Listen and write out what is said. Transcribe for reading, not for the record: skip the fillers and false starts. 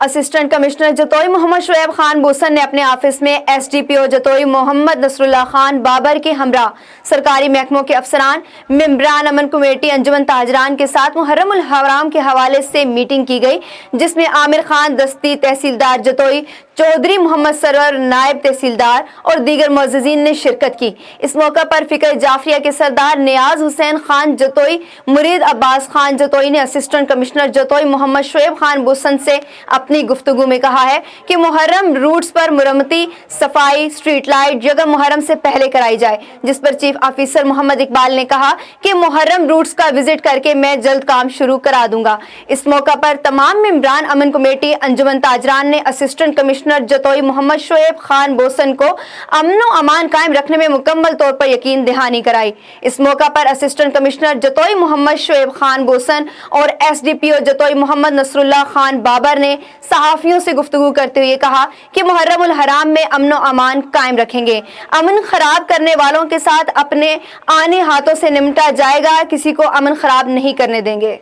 Assistant commissioner Jatoi محمد شعیب خان بوسن نے اپنے office میں SDPO جتوئی محمد نصراللہ خان بابر کے ہمراہ سرکاری محکموں کے افسران، ممبران امن کمیٹی انجمن تاجران کے ساتھ محرم الحرام کے حوالے سے میٹنگ کی گئی، جس میں عامر خان دستی تحصیلدار جتوئی، چودھری محمد سرور نائب تحصیلدار اور دیگر معززین نے شرکت کی۔ اس موقع پر فقہ جعفریہ کے سردار نیاز حسین خان جتوئی، مرید عباس خان جتوئی نے اسسٹنٹ کمشنر جتوئی محمد شعیب خان بوسن سے اپنی گفتگو میں کہا ہے کہ محرم روٹس پر مرمتی، صفائی، اسٹریٹ لائٹ جگہ محرم سے پہلے کرائی جائے، جس پر چیف آفیسر محمد اقبال نے کہا کہ محرم روٹس کا وزٹ کر کے میں جلد کام شروع کرا دوں گا۔ اس موقع پر تمام ممبران امن کمیٹی انجمن تاجران نے اسسٹنٹ کمشنر جتوئی محمد شعیب خان بوسن کو امن و امان قائم رکھنے میں مکمل طور پر یقین دہانی کرائی۔ اس موقع پر اسسٹنٹ کمشنر جتوئی محمد شعیب خان بوسن اور SDPO جتوئی محمد نصراللہ خان بابر نے صحافیوں سے گفتگو کرتے ہوئے کہا کہ محرم الحرام میں امن و امان قائم رکھیں گے، امن خراب کرنے والوں کے ساتھ اپنے آنے ہاتھوں سے نمٹا جائے گا، کسی کو امن خراب نہیں کرنے دیں گے۔